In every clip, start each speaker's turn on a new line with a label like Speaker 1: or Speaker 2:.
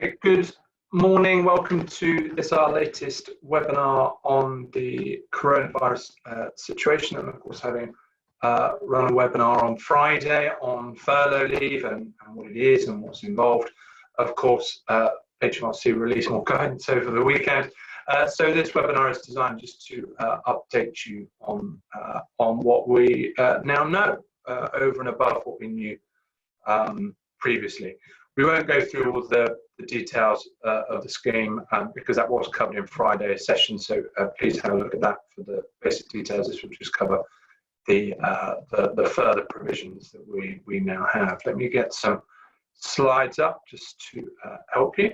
Speaker 1: Good morning. Welcome to this, our latest webinar on the coronavirus situation. And of course, having run a webinar on Friday on furlough leave and what it is and what's involved. Of course, HMRC released more guidance over the weekend. So this webinar is designed just to update you on what we now know over and above what we knew previously. We won't go through all the details of the scheme because that was covered in Friday's session, so please have a look at that for the basic details. This will just cover the further provisions that we now have. Let me get some slides up just to help you.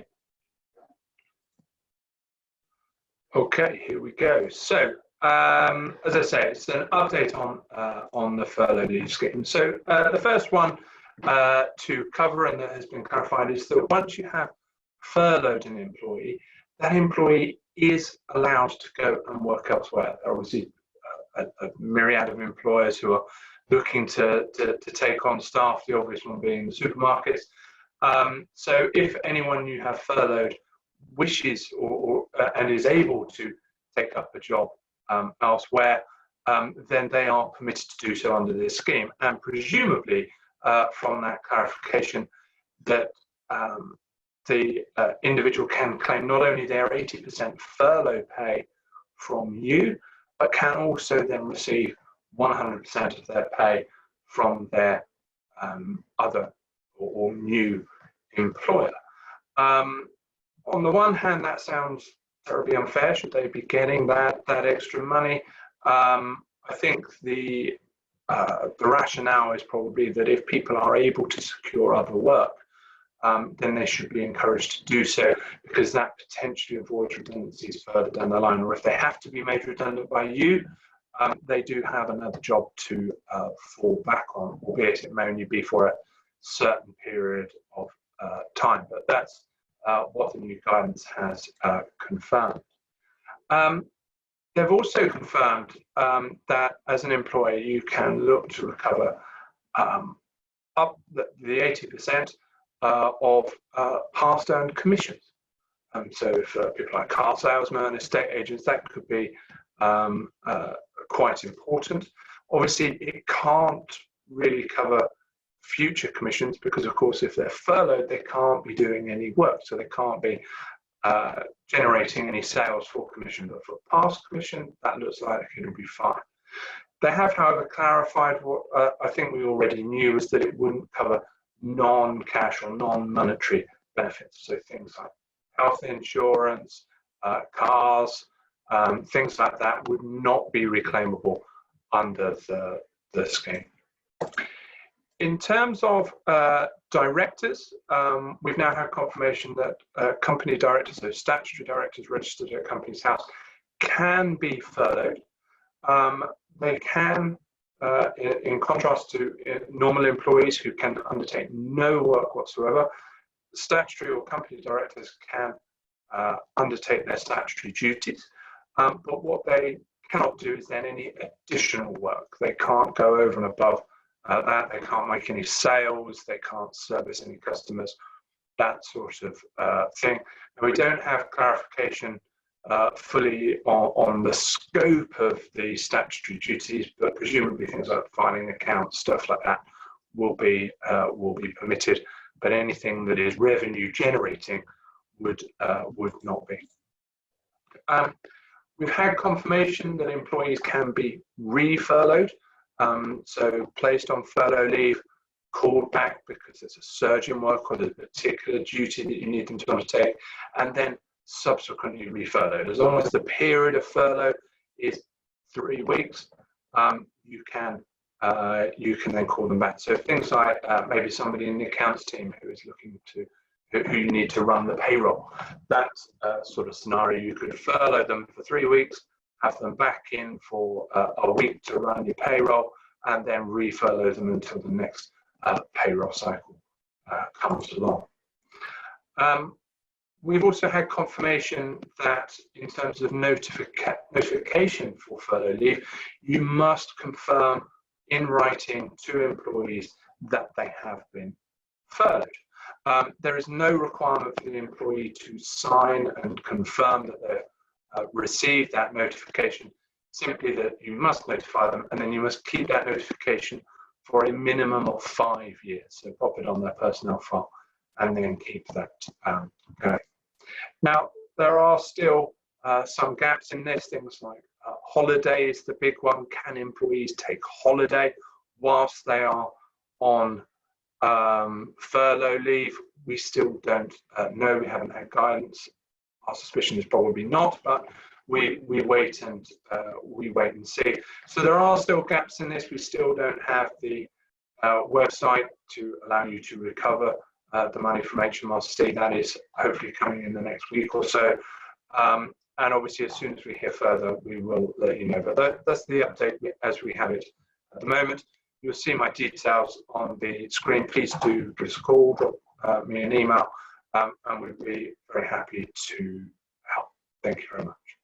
Speaker 1: Okay, here we go. So, as I say, it's an update on the furlough leave scheme. So the first one to cover, and that has been clarified, is that once you have furloughed an employee, that employee is allowed to go and work elsewhere. There are obviously a myriad of employers who are looking to take on staff, the obvious one being the supermarkets. So if anyone you have furloughed wishes and is able to take up a job elsewhere, then they are permitted to do so under this scheme. And presumably, from that clarification, that the individual can claim not only their 80% furlough pay from you, but can also then receive 100% of their pay from their other or new employer. On the one hand, that sounds terribly unfair. Should they be getting that extra money? I think the rationale is probably that if people are able to secure other work, then they should be encouraged to do so, because that potentially avoids redundancies further down the line. Or if they have to be made redundant by you, they do have another job to fall back on, albeit it may only be for a certain period of time. But that's what the new guidance has confirmed. They've also confirmed that as an employer, you can look to recover up the 80% of past earned commissions. So for people like car salesmen, estate agents, that could be quite important. Obviously, it can't really cover future commissions because, of course, if they're furloughed, they can't be doing any work, so they can't be generating any sales for commission. But for past commission, that looks like it'll be fine. They have, however, clarified what I think we already knew, is that it wouldn't cover non-cash or non-monetary benefits. So things like health insurance, cars, things like that would not be reclaimable under the scheme. In terms of directors, we've now had confirmation that company directors, so statutory directors registered at Companies House, can be furloughed. They can, in contrast to normal employees who can undertake no work whatsoever, statutory or company directors can undertake their statutory duties. But what they cannot do is then any additional work. They can't go over and above that. They can't make any sales, they can't service any customers, that sort of thing. And we don't have clarification fully on the scope of the statutory duties, but presumably things like filing accounts, stuff like that, will be permitted. But anything that is revenue generating would not be. We've had confirmation that employees can be re-furloughed. So placed on furlough leave, called back because there's a surge in work or there's a particular duty that you need them to undertake, and then subsequently re-furloughed. As long as the period of furlough is 3 weeks, you can then call them back. So things like maybe somebody in the accounts team who is looking to, who you need to run the payroll, that sort of scenario, you could furlough them for 3 weeks, have them back in for a week to run your payroll, and then re-furlough them until the next payroll cycle comes along. We've also had confirmation that in terms of notification for furlough leave, you must confirm in writing to employees that they have been furloughed. There is no requirement for the employee to sign and confirm that they've received that notification, simply that you must notify them, and then you must keep that notification for a minimum of 5 years. So pop it on their personnel file and then keep that going. Now, there are still some gaps in this, things like holidays, the big one. Can employees take holiday whilst they are on furlough leave? We still don't know. We haven't had guidance. Our suspicion is probably not, but we wait and see. So there are still gaps in this. We still don't have the website to allow you to recover the money from HMRC. That is hopefully coming in the next week or so. And obviously, as soon as we hear further, we will let you know. But that's the update as we have it at the moment. You'll see my details on the screen. Please do give us a call, drop me an email, and we'd be very happy to help. Thank you very much.